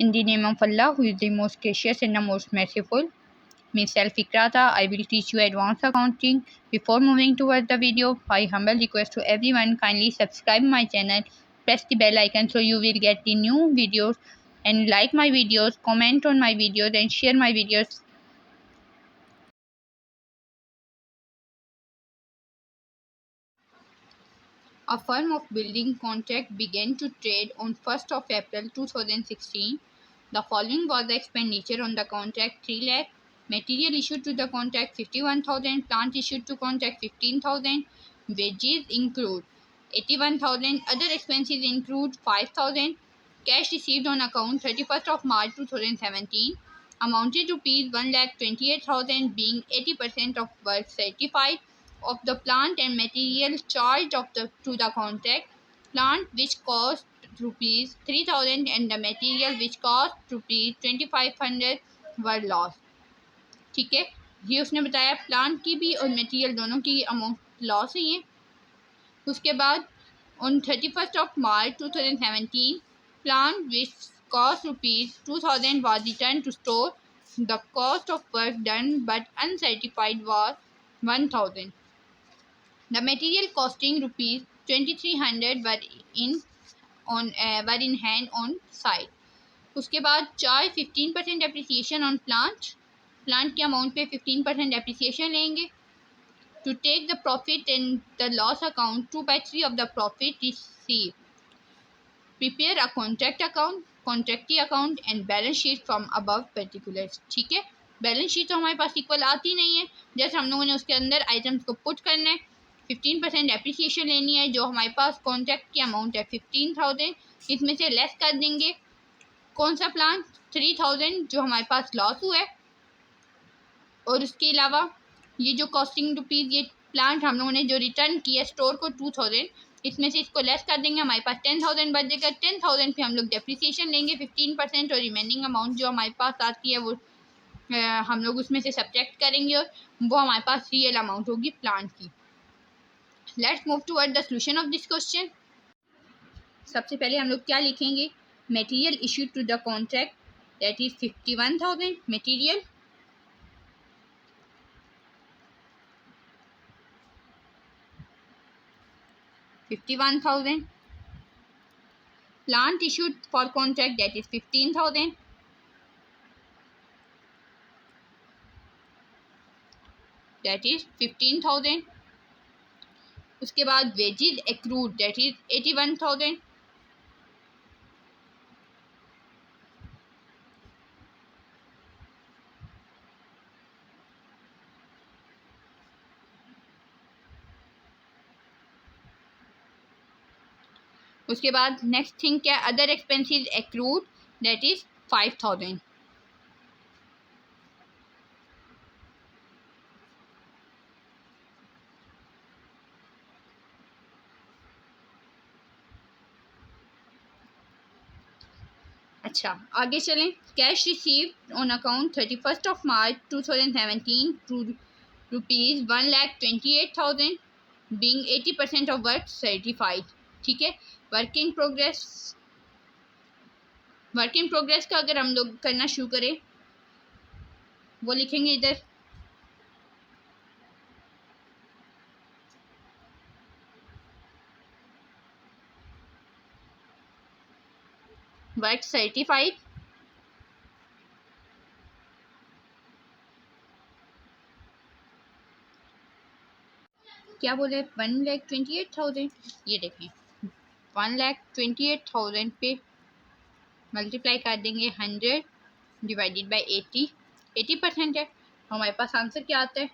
In the name of Allah, who is the most gracious and the most merciful. Myself Ikrata, I will teach you advanced accounting. Before moving towards the video, my humble request to everyone, kindly subscribe my channel, press the bell icon so you will get the new videos, and like my videos, comment on my videos and share my videos. A firm of building contract began to trade on 1st of April 2016. The following was the expenditure on the contract: 3 lakh, material issued to the contract 51,000, plant issued to contract 15,000, wages include 81,000, other expenses include 5,000, cash received on account 31st of March 2017 amounted to rupees 1,28,000, being 80% of work certified. Of the plant and material charged to the contract, plant which cost rupees 3,000 and the material which cost rupees 2,500 were lost. ठीक है, ये उसने बताया plant की भी और material दोनों की अमाउंट लॉस हुई है। उसके बाद on 31st of March 2017, plant which cost rupees 2,000 was returned to store. The cost of work done but uncertified was 1,000. The material costing rupees 2,300 were in hand on site. उसके बाद charge 15% appreciation on plant के amount पे 15% appreciation लेंगे. To take the profit and the loss account, 2/3 of the profit received. Prepare a contract account, contractee account and balance sheet from above particulars. ठीक है, balance sheet तो हमारे पास equal आती नहीं है, जैसे हम लोगों ने उसके अंदर आइटम्स को पुट करना है. 15% एप्रिसिएशन लेनी है, जो हमारे पास कॉन्ट्रैक्ट की अमाउंट है 15,000, इसमें से लेस कर देंगे कौन सा प्लान 3,000 जो हमारे पास लॉस हुआ है, और उसके अलावा ये जो कॉस्टिंग रुपीज़ ये प्लांट हम लोगों ने जो रिटर्न किया स्टोर को 2,000, इसमें से इसको लेस कर देंगे, हमारे पास 10,000 बच जाएगा. 10,000 पे हम लोग डेप्रिसिएशन लेंगे 15% और रिमेनिंग अमाउंट जो हमारे पास आती है वो हम लोग उसमें से सब्ट्रैक्ट करेंगे और वो हमारे पास रियल अमाउंट होगी प्लांट की. Let's move toward the solution of this question. सबसे पहले हम लोग क्या लिखेंगे, material issued to the contract that is 51,000 material, plant issued for contract that is 15,000, that is 15,000. उसके बाद wages accrued that is 81,000. उसके बाद नेक्स्ट थिंग क्या, other expenses accrued that is 5,000. अच्छा आगे चलें. Cash received on account 31st of March 2017 to rupees 1,28,000 being 80% of work certified. ठीक है, वर्क इन प्रोग्रेस का अगर हम लोग करना शुरू करें वो लिखेंगे इधर वर्क सर्टिफाइड, क्या बोले 1,28,000. ये देखें 1,28,000 पे मल्टीप्लाई कर देंगे 100 डिवाइडेड बाई 80% है, हमारे पास आंसर क्या आता है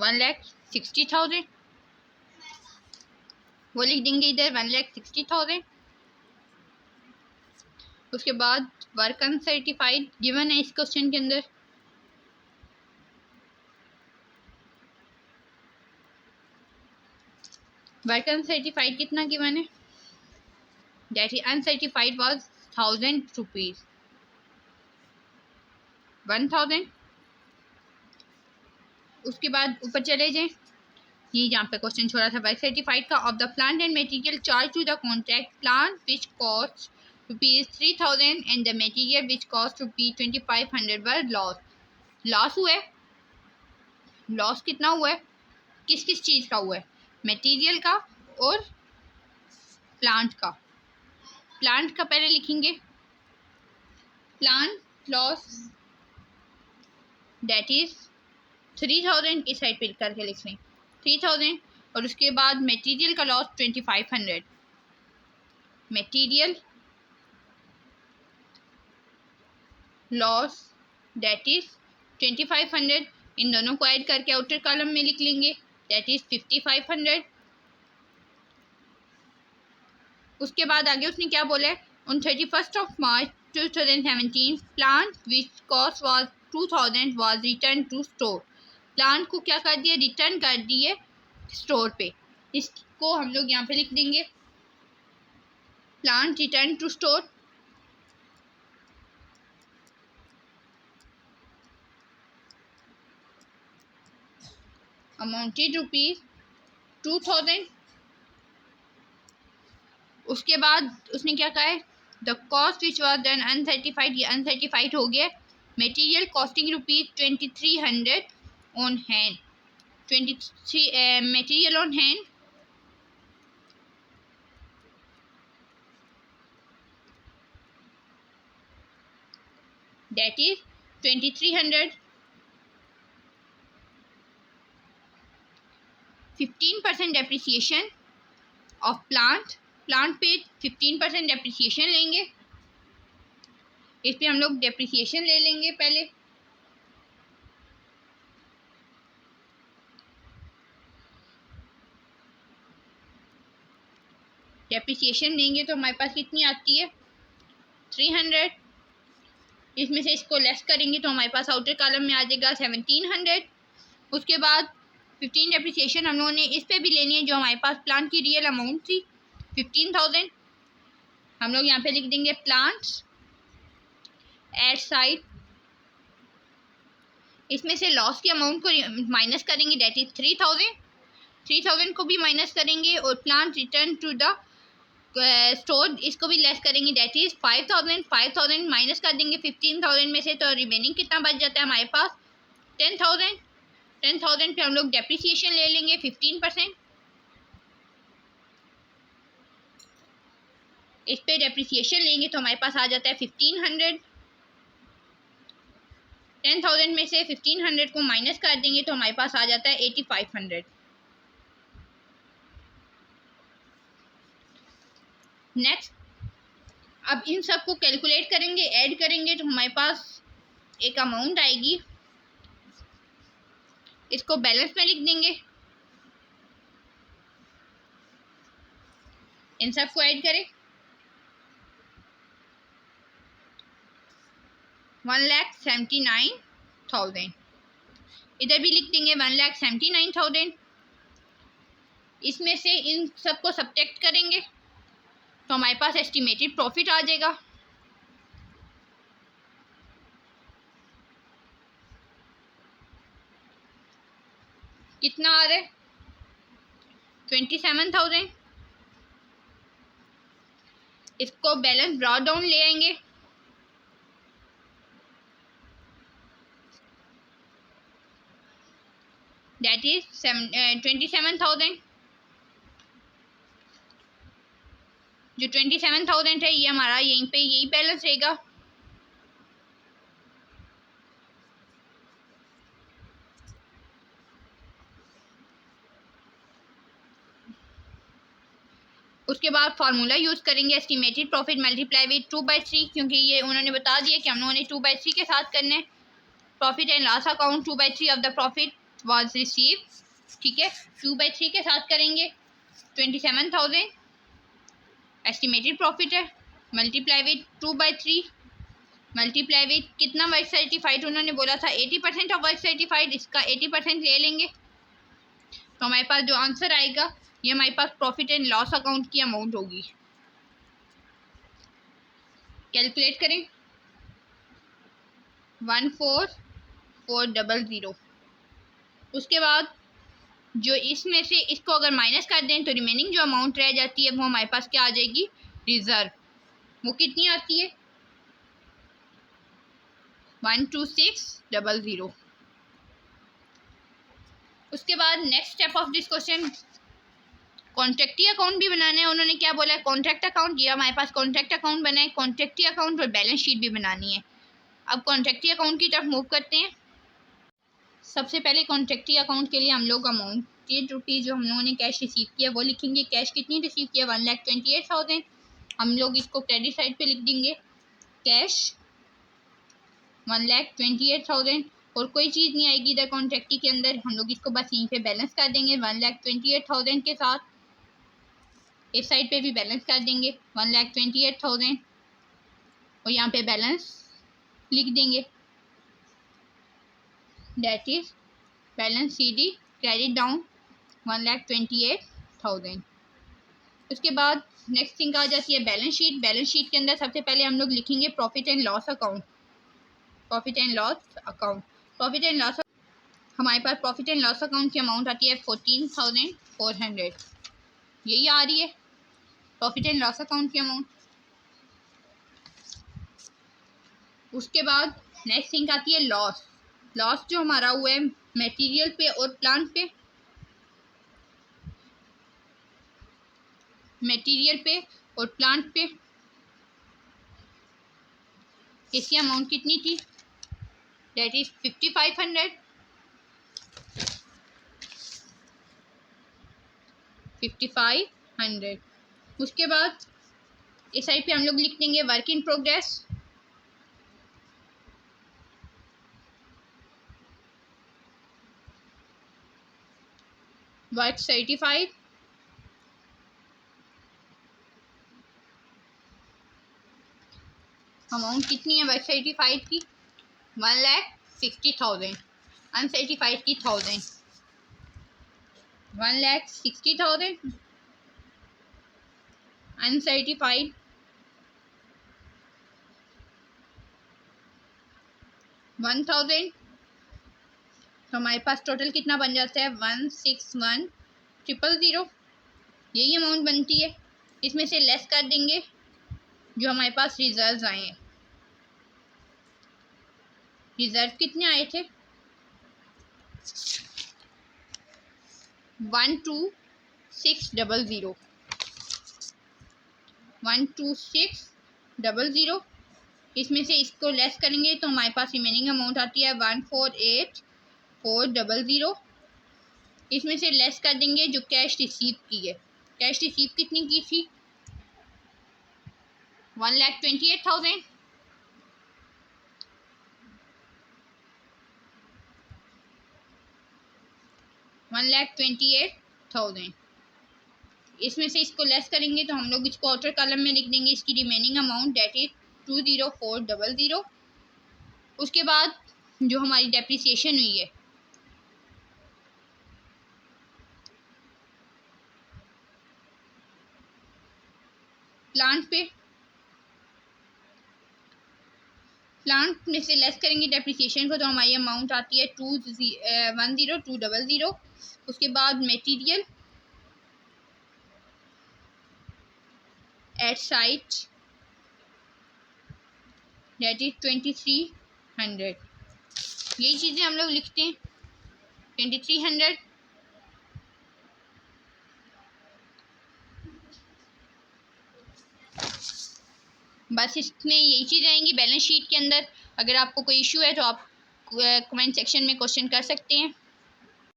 1,60,000. वो लिख देंगे इधर 1,60,000. उसके बाद वर्क अनसर्टिफाइड गिवन है इस क्वेश्चन के अंदर, वर्क अनसर्टिफाइड कितना गिवन है, that is uncertified was 1,000 rupees 1,000. उसके बाद ऊपर चले जाएं, ये यहाँ पे क्वेश्चन छोड़ा था वर्क सर्टिफाइड का। Of the plant and material charge to the contract plant which cost ₹3000 and the material which cost ₹2500 were loss हुआ है। लॉस कितना हुआ है, किस किस चीज़ का हुआ है, मटेरियल का और प्लांट का। प्लांट का पहले लिखेंगे, प्लांट लॉस दैट इज 3000, इस साइड पे करके लिख लें 3000, और उसके बाद मटेरियल का loss 2500, material loss that is 2500, इन दोनों को ऐड करके आउटर कॉलम में लिख लेंगे दैट इज 5500। उसके बाद आगे उसने क्या बोला है, on 31 March 2017 plant which cost was 2000 was return to store. Plant को क्या कर दिया, रिटर्न कर दिए स्टोर पे। इसको हम लोग यहाँ पे लिख देंगे plant return to store. Amounted ₹2000। उसके बाद उसने क्या कहा है, the cost which was done uncertified, ये अनसर्टिफाइड हो गया। Material costing ₹2300 on hand, 23 material on hand that is 2300। 15% depreciation of plant, plant पे 15% डेप्रिसिएशन लेंगे। इस पे हम लोग डेप्रिसिएशन ले लेंगे पहले। डेप्रिसिएशन लेंगे तो हमारे पास कितनी आती है 300, इसमें से इसको लेस करेंगे तो हमारे पास आउटर कॉलम में आ जाएगा 1700। उसके बाद 15 डेप्रिसिएशन हम लोगों ने इस पे भी लेनी है, जो हमारे पास प्लांट की रियल अमाउंट थी 15000। हम लोग यहाँ पे लिख देंगे प्लांट्स एट साइड, इसमें से लॉस की अमाउंट को माइनस करेंगे दैट इज 3000 को भी माइनस करेंगे, और plant return to the store इसको भी लेस करेंगे दैट इज 5000 माइनस कर देंगे 15000 में से, तो रिमेनिंग कितना बच जाता है हमारे पास 10,000 पे हम लोग डेप्रिसिएशन ले लेंगे 15%। इस पे डेप्रिसिएशन लेंगे तो हमारे पास आ जाता है 1500। 10,000 में से 1500 को माइनस कर देंगे तो हमारे पास आ जाता है 8500। नेक्स्ट, अब इन सब को कैलकुलेट करेंगे, ऐड करेंगे तो हमारे पास एक अमाउंट आएगी, इसको बैलेंस में लिख देंगे। इन सब को ऐड करें 1,79,000, इधर भी लिख देंगे 1,79,000। इसमें से इन सब को सब्ट्रैक्ट करेंगे तो हमारे पास एस्टिमेटेड प्रॉफिट आ जाएगा। कितना आ रहा है 27,000। इसको बैलेंस ब्रॉड डाउन ले आएंगे, दैट इज 27,000। जो 27,000 है ये हमारा यहीं पे यही बैलेंस रहेगा। उसके बाद फार्मूला यूज़ करेंगे एस्टिमेटेड प्रॉफिट मल्टीप्लाई विद 2/3, क्योंकि ये उन्होंने बता दिया कि हम लोगों ने 2/3 के साथ करना है। Profit and loss account 2/3 of the profit was receive, ठीक है 2/3 के साथ करेंगे 27,000 एस्टिमेटेड प्रॉफिट है, मल्टीप्लाई विद 2/3, मल्टीप्लाई विद कितना वर्क सर्टिफाइड उन्होंने बोला था 80% ऑफ वर्क सर्टिफाइड, इसका 80% ले लेंगे तो हमारे पास जो आंसर आएगा ये हमारे पास प्रॉफिट एंड लॉस अकाउंट की अमाउंट होगी। कैलकुलेट करें 14400। उसके बाद जो इसमें से इसको अगर माइनस कर दें तो रिमेनिंग जो अमाउंट रह जाती है वो हमारे पास क्या आ जाएगी, रिज़र्व। वो कितनी आती है, 12600। उसके बाद next step of this question, contractee account भी बनाना है। उन्होंने क्या बोला है, कॉन्ट्रैक्ट अकाउंट, ये हमारे पास कॉन्ट्रैक्ट अकाउंट बना है, कॉन्ट्रैक्टी अकाउंट और बैलेंस शीट भी बनानी है। अब कॉन्ट्रैक्टी अकाउंट की तरफ मूव करते हैं। सबसे पहले कॉन्ट्रैक्टी अकाउंट के लिए हम लोग अमाउंट ₹8 जो हम लोगों ने कैश रिसीव किया वो लिखेंगे। कैश कितनी रिसीव किया, 1,28,000। हम लोग इसको क्रेडिट साइड पे लिख देंगे, कैश 1,28,000। और कोई चीज़ नहीं आएगी इधर कॉन्ट्रैक्टी के अंदर, हम लोग इसको बस यहीं पे बैलेंस कर देंगे 1,28,000 के साथ। इस साइड पे भी बैलेंस कर देंगे 1,28,000 और यहाँ पे बैलेंस लिख देंगे, that is balance CD credit down 1,28,000। उसके बाद नेक्स्ट थिंग आ जाती है बैलेंस शीट। बैलेंस शीट के अंदर सबसे पहले हम लोग लिखेंगे profit and loss account. Profit and loss account, profit and loss, हमारे पास प्रॉफिट एंड लॉस अकाउंट की अमाउंट आती है 14,400, यही आ रही है प्रॉफिट एंड लॉस अकाउंट की अमाउंट। उसके बाद नेक्स्ट थिंग आती है लॉस। लॉस जो हमारा हुआ है मटेरियल पे और प्लांट पे, मटेरियल पे और प्लांट पे इसकी अमाउंट कितनी थी, दैट इज 5,500। 5,500। उसके बाद इस साइड पे हम लोग लिख देंगे work in progress, work certified, amount कितनी है वर्क सर्टिफाइड की, 1,60,000। अनसर्टिफाइड की 1,000, 1,60,000। अनसर्टिफाइड 1,000। तो हमारे पास टोटल कितना बन जाता है, 161,000। यही अमाउंट बनती है। इसमें से लेस कर देंगे जो हमारे पास रिजर्व आए हैं। रिजर्व कितने आए थे, 12600, 12600। इसमें से इसको लेस करेंगे तो हमारे पास रिमेनिंग अमाउंट आती है 148,400। इसमें से लेस कर देंगे जो कैश रिसीव की है। कैश रिसीव कितनी की थी, 1,28,000। इसमें से इसको लेस करेंगे तो हम लोग इसको आउटर कॉलम में लिख देंगे इसकी रिमेनिंग अमाउंट, दैट इज 20400। उसके बाद जो हमारी डेप्रिसिएशन हुई है, प्लांट पे, प्लांट में से लेस करेंगे डेप्रिसिएशन को तो हमारी अमाउंट आती है 10200। उसके बाद material at site, that is 2,300। यही चीज़ें हम लोग लिखते हैं 2,300। बस इसमें यही चीज़ आएंगी बैलेंस शीट के अंदर। अगर आपको कोई इशू है तो आप कमेंट सेक्शन में क्वेश्चन कर सकते हैं।